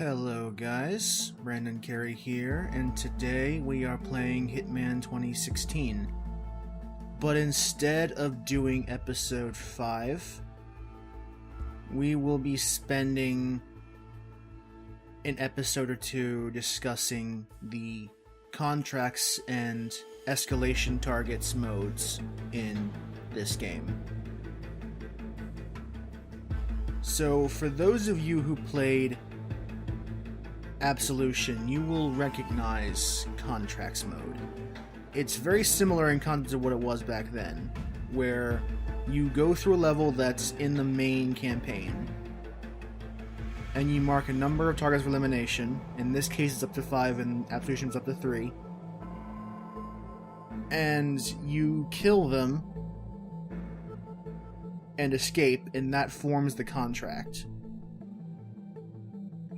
Hello guys, Brandon Carey here, and today we are playing Hitman 2016. But instead of doing episode 5, we will be spending an episode or two discussing the contracts and escalation targets modes in this game. So for those of you who played Absolution, you will recognize Contracts mode. It's very similar in concept to what it was back then, where you go through a level that's in the main campaign, and you mark a number of targets for elimination. In this case it's up to 5, and Absolution is up to 3. And you kill them and escape, and that forms the contract.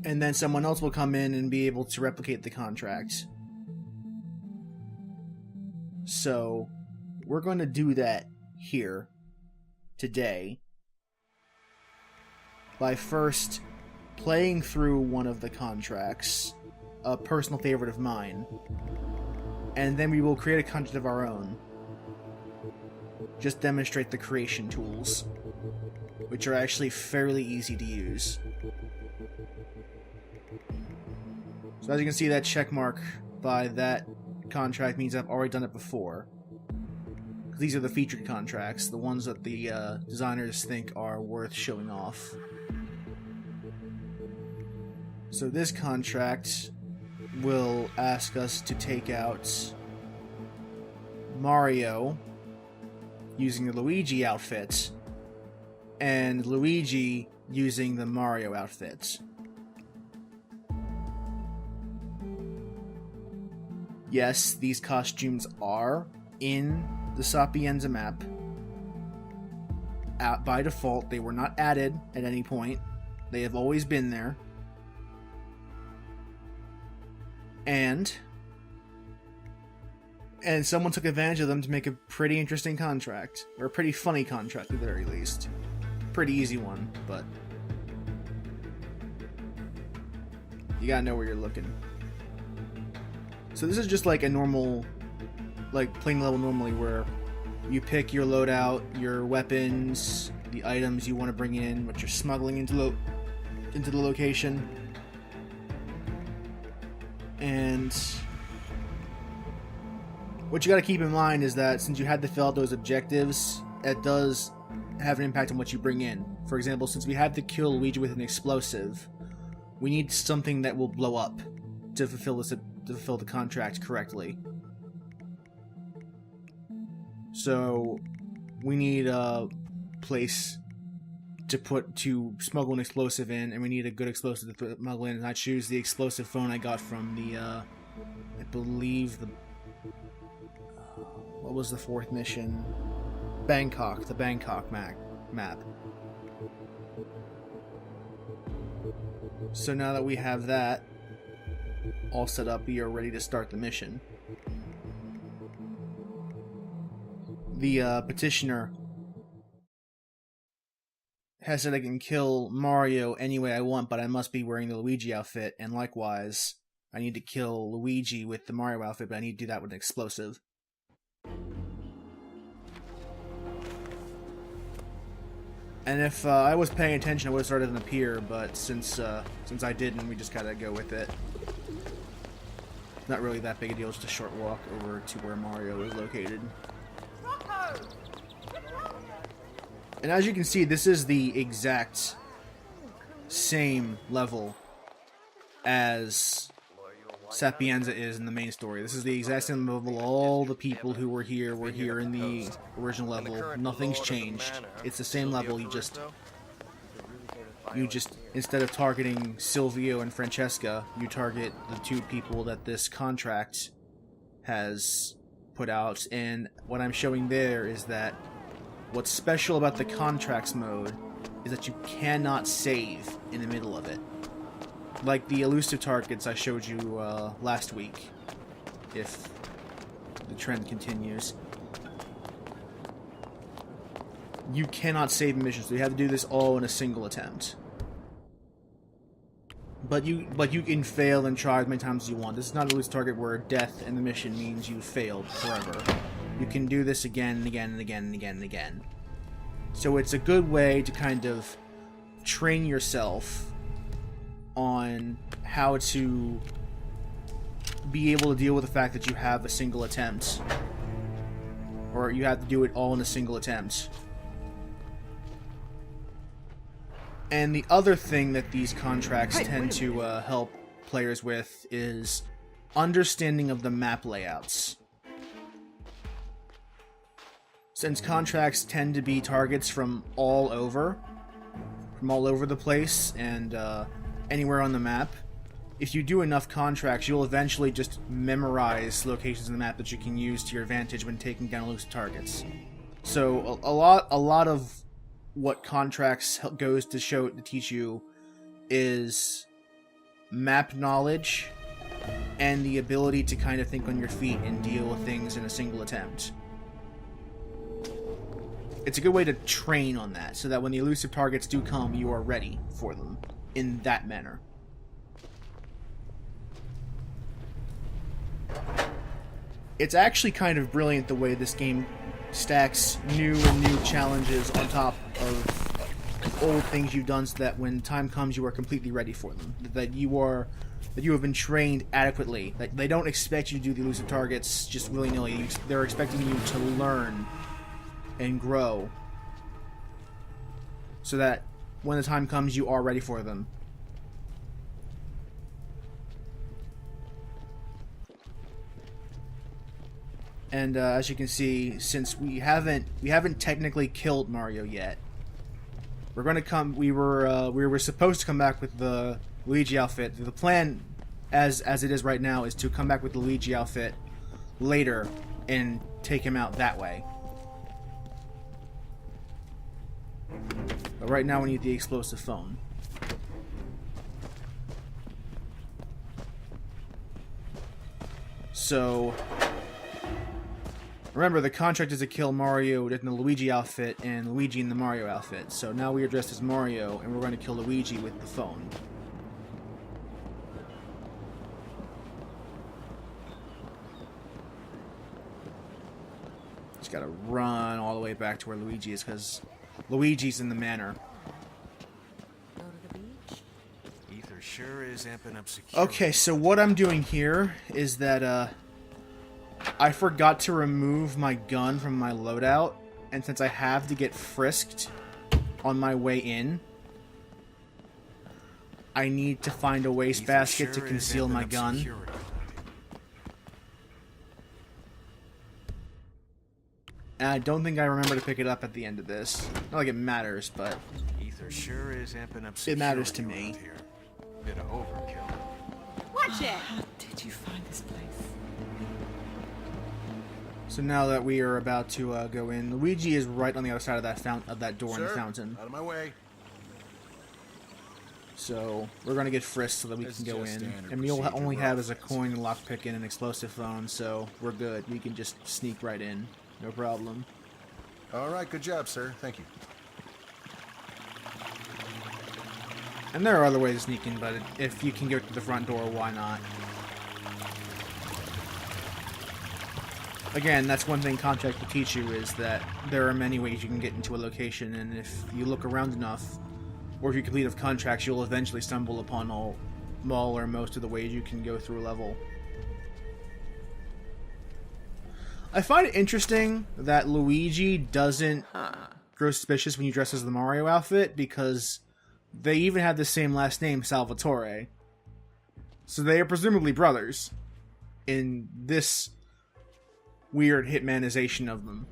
And then someone else will come in and be able to replicate the contract. So, we're going to do that here, today, by first playing through one of the contracts, a personal favorite of mine, and then we will create a contract of our own. Just demonstrate the creation tools, which are actually fairly easy to use. So as you can see, that check mark by that contract means I've already done it before. These are the featured contracts, the ones that the designers think are worth showing off. So this contract will ask us to take out Mario using the Luigi outfit, and Luigi using the Mario outfit. Yes, these costumes are in the Sapienza map. By default, they were not added at any point. They have always been there. And someone took advantage of them to make a pretty interesting contract. Or a pretty funny contract, at the very least. Pretty easy one, but you gotta know where you're looking. So this is just like a normal, like playing level normally, where you pick your loadout, your weapons, the items you want to bring in, what you're smuggling into the location. And what you got to keep in mind is that since you had to fill out those objectives, it does have an impact on what you bring in. For example, since we had to kill Luigi with an explosive, we need something that will blow up to fulfill the contract correctly. So we need a place to smuggle an explosive in, and we need a good explosive to smuggle in. And I choose the explosive phone I got from the I believe what was the 4th mission? Bangkok, the Bangkok map. So now that we have that all set up, we are ready to start the mission. The petitioner has said I can kill Mario any way I want, but I must be wearing the Luigi outfit, and likewise, I need to kill Luigi with the Mario outfit, but I need to do that with an explosive. And if I was paying attention, I would have started in the pier, but since I didn't, we just gotta go with it. Not really that big a deal, just a short walk over to where Mario is located. And as you can see, this is the exact same level as Sapienza is in the main story. This is the exact same level. All the people who were here in the original level. Nothing's changed. It's the same level. You just instead of targeting Silvio and Francesca, you target the 2 people that this contract has put out. And what I'm showing there is that what's special about the contracts mode is that you cannot save in the middle of it. Like the elusive targets I showed you last week, if the trend continues. You cannot save missions, so you have to do this all in a single attempt. but you can fail and try as many times as you want. This is not a loose target where death in the mission means you failed forever. You can do this again and again and again and again and again. So it's a good way to kind of train yourself on how to be able to deal with the fact that you have a single attempt. Or you have to do it all in a single attempt. And the other thing that these contracts tend to help players with is understanding of the map layouts. Since contracts tend to be targets from all over the place and anywhere on the map, if you do enough contracts, you'll eventually just memorize locations in the map that you can use to your advantage when taking down elusive targets. So a lot of what contracts goes to teach you is map knowledge and the ability to kind of think on your feet and deal with things in a single attempt. It's a good way to train on that, so that when the elusive targets do come, you are ready for them in that manner. It's actually kind of brilliant the way this game stacks new challenges on top of old things you've done, so that when time comes, you are completely ready for them. That you have been trained adequately. That they don't expect you to do the elusive targets just willy-nilly. They're expecting you to learn and grow, so that when the time comes, you are ready for them. And as you can see, since we haven't technically killed Mario yet, we're going to come. We were supposed to come back with the Luigi outfit. The plan, as it is right now, is to come back with the Luigi outfit later and take him out that way. But right now we need the explosive phone. So remember, the contract is to kill Mario in the Luigi outfit and Luigi in the Mario outfit. So now we are dressed as Mario, and we're going to kill Luigi with the phone. Just gotta run all the way back to where Luigi is, because Luigi's in the manor. Go to the beach? Ether sure is amping up security. Okay, so what I'm doing here is that I forgot to remove my gun from my loadout, and since I have to get frisked on my way in, I need to find a wastebasket to conceal my gun. Security. And I don't think I remember to pick it up at the end of this. Not like it matters, but Ether sure is amping up security. it matters to me. around here. Bit of overkill. Watch it! How did you find this place? So now that we are about to go in, Luigi is right on the other side of that door in the fountain. Out of my way. So we're gonna get frisked so that we can go just in, standard and we'll procedure only for have all as a offense. coin, lockpick, and an explosive phone. So we're good. We can just sneak right in, no problem. All right, good job, sir. Thank you. And there are other ways to sneak in, but if you can get to the front door, why not? Again, that's one thing Contract will teach you, is that there are many ways you can get into a location, and if you look around enough, or if you complete enough contracts, you'll eventually stumble upon all or most of the ways you can go through a level. I find it interesting that Luigi doesn't grow suspicious when you dress as the Mario outfit, because they even have the same last name, Salvatore. So they are presumably brothers in this weird Hitmanization of them.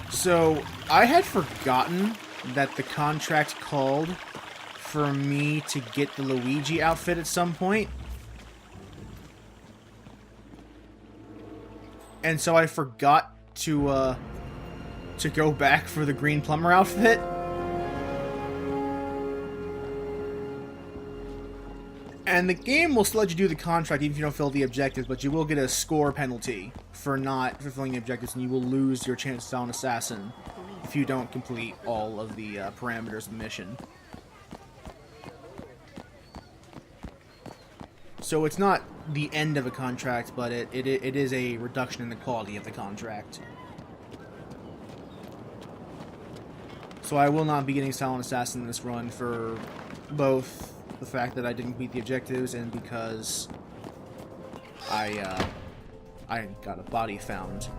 So I had forgotten that the contract called for me to get the Luigi outfit at some point. And so I forgot to go back for the green plumber outfit. And And the game will still let you do the contract even if you don't fill the objectives, but you will get a score penalty for not fulfilling the objectives, and you will lose your chance to sell an assassin if you don't complete all of the parameters of the mission. So it's not the end of a contract, but it is a reduction in the quality of the contract. So I will not be getting Silent Assassin in this run for both the fact that I didn't complete the objectives and because I got a body found.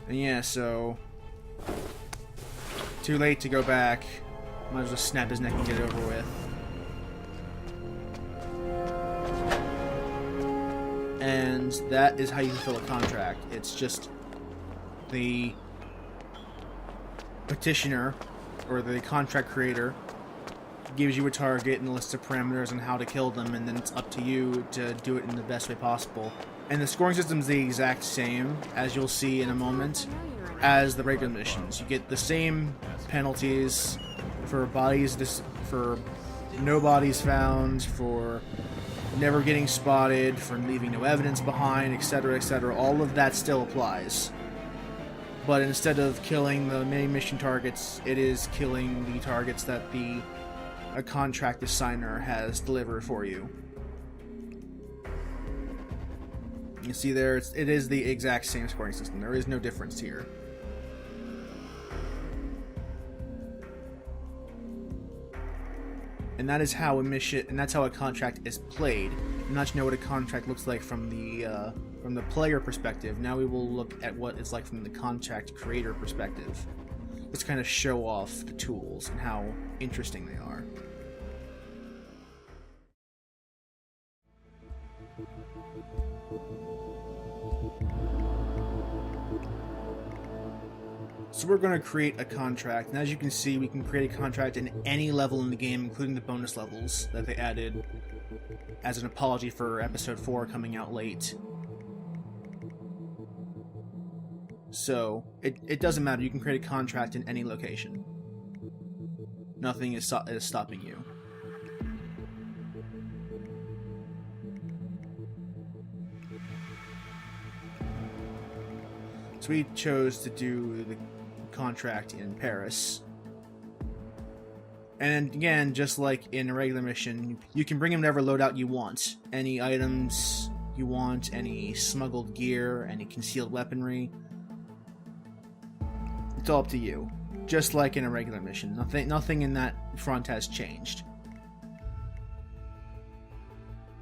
And yeah, so too late to go back. Might as well snap his neck and get it over with. And that is how you fulfill a contract. It's just the petitioner, or the contract creator, gives you a target and a list of parameters on how to kill them, and then it's up to you to do it in the best way possible. And the scoring system is the exact same, as you'll see in a moment, as the regular missions. You get the same penalties for bodies, for no bodies found, for never getting spotted, for leaving no evidence behind, etc., etc. All of that still applies. But instead of killing the main mission targets, it is killing the targets that a contract assigner has delivered for you. You see there, it is the exact same scoring system. There is no difference here. And that is how a mission, and that's how a contract is played. And now that you know what a contract looks like from the player perspective, now we will look at what it's like from the contract creator perspective. Let's kind of show off the tools and how interesting they are. So we're going to create a contract, and as you can see, we can create a contract in any level in the game, including the bonus levels that they added as an apology for Episode 4 coming out late. So, it doesn't matter, you can create a contract in any location. Nothing is stopping you. So we chose to do the contract in Paris. And again, just like in a regular mission, you can bring in whatever loadout you want. Any items you want, any smuggled gear, any concealed weaponry. It's all up to you. Just like in a regular mission. Nothing in that front has changed.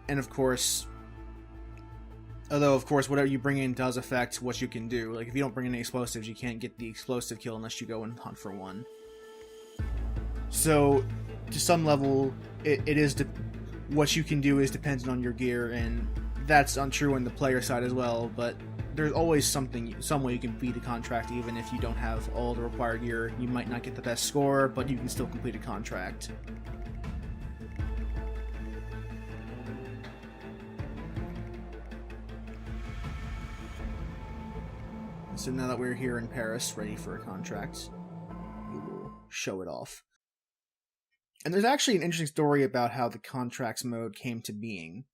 And of course, although, of course, whatever you bring in does affect what you can do. Like, if you don't bring in any explosives, you can't get the explosive kill unless you go and hunt for one. So, to some level, what you can do is dependent on your gear, and that's untrue on the player side as well, but there's always some way you can beat a contract, even if you don't have all the required gear. You might not get the best score, but you can still complete a contract. So now that we're here in Paris, ready for a contract, we will show it off. And there's actually an interesting story about how the contracts mode came to being.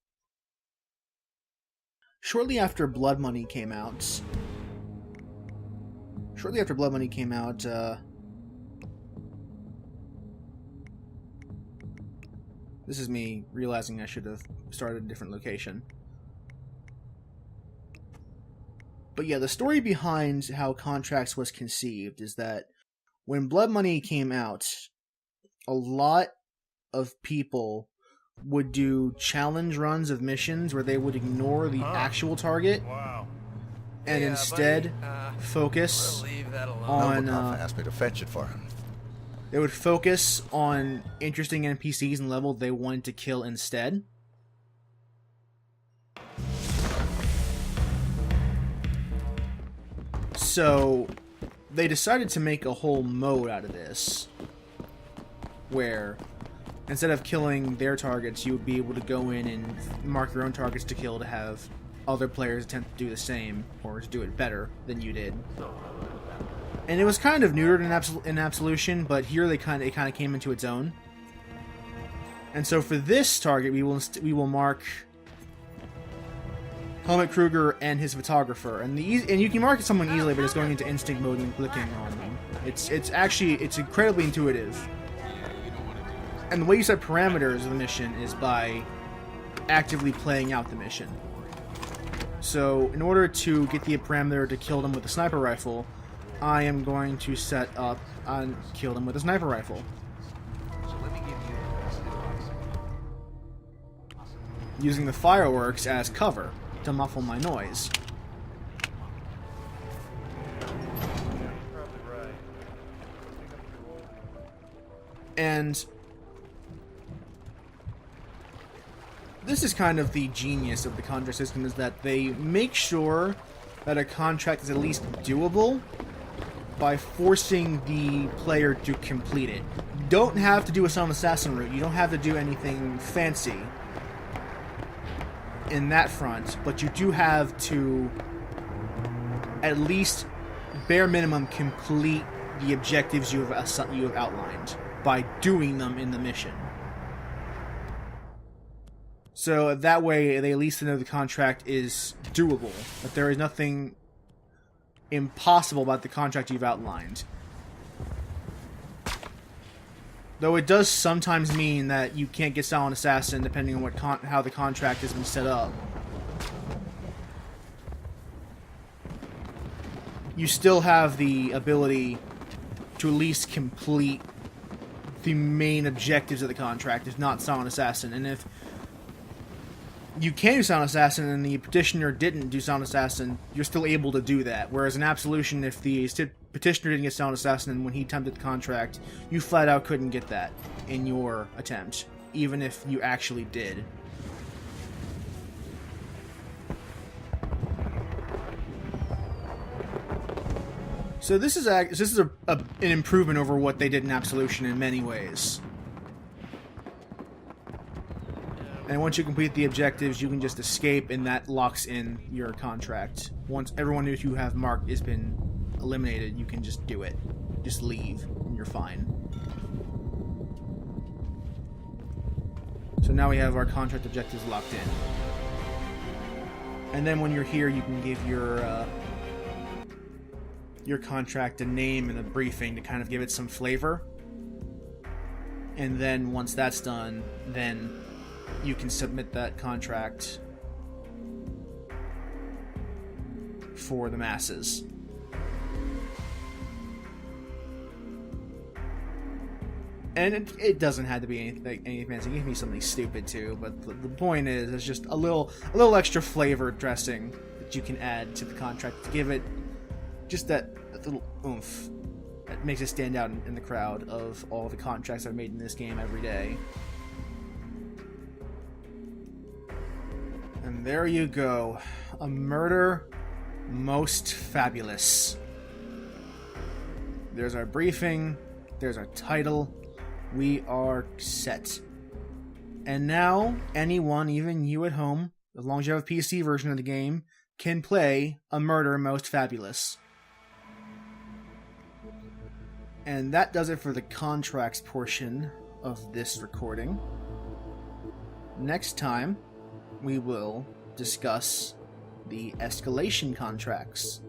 Shortly after Blood Money came out, this is me realizing I should have started a different location. But yeah, the story behind how Contracts was conceived is that when Blood Money came out, a lot of people would do challenge runs of missions where they would ignore the actual target and instead focus on... asked me to fetch it for him. They would focus on interesting NPCs and level they wanted to kill instead. So they decided to make a whole mode out of this, where instead of killing their targets, you would be able to go in and mark your own targets to kill to have other players attempt to do the same, or to do it better than you did. And it was kind of neutered in Absolution, but here it kind of came into its own. And so for this target, we will mark Helmut Kruger and his photographer, and you can mark someone easily by just going into instinct mode and clicking on them. It's incredibly intuitive. And the way you set parameters of the mission is by actively playing out the mission. So in order to get the parameter to kill them with a sniper rifle, I am going to set up on kill them with a sniper rifle. So let me give you the best advice. Using the fireworks as cover to muffle my noise. And this is kind of the genius of the contract system, is that they make sure that a contract is at least doable by forcing the player to complete it. You don't have to do a silent assassin route. You don't have to do anything fancy in that front, but you do have to at least bare minimum complete the objectives you have outlined by doing them in the mission. So that way they at least know the contract is doable, that there is nothing impossible about the contract you've outlined. Though it does sometimes mean that you can't get Silent Assassin depending on how the contract has been set up. You still have the ability to at least complete the main objectives of the contract, if not Silent Assassin. And if you can do Silent Assassin and the petitioner didn't do Silent Assassin, you're still able to do that. Whereas in Absolution, if the petitioner didn't get Silent Assassin when he attempted the contract, you flat out couldn't get that in your attempt, even if you actually did. So this is an improvement over what they did in Absolution in many ways. And once you complete the objectives, you can just escape, and that locks in your contract. Once everyone who you have marked has been eliminated, you can just do it. Just leave, and you're fine. So now we have our contract objectives locked in. And then when you're here, you can give your contract a name and a briefing to kind of give it some flavor. And then once that's done, then you can submit that contract for the masses. And it doesn't have to be anything fancy. Give me something stupid too, but the point is, it's just a little extra flavor dressing that you can add to the contract to give it just that little oomph that makes it stand out in the crowd of all the contracts I've made in this game every day. And there you go. A murder most fabulous. There's our briefing. There's our title. We are set. And now, anyone, even you at home, as long as you have a PC version of the game, can play A Murder Most Fabulous. And that does it for the contracts portion of this recording. Next time, we will discuss the escalation contracts.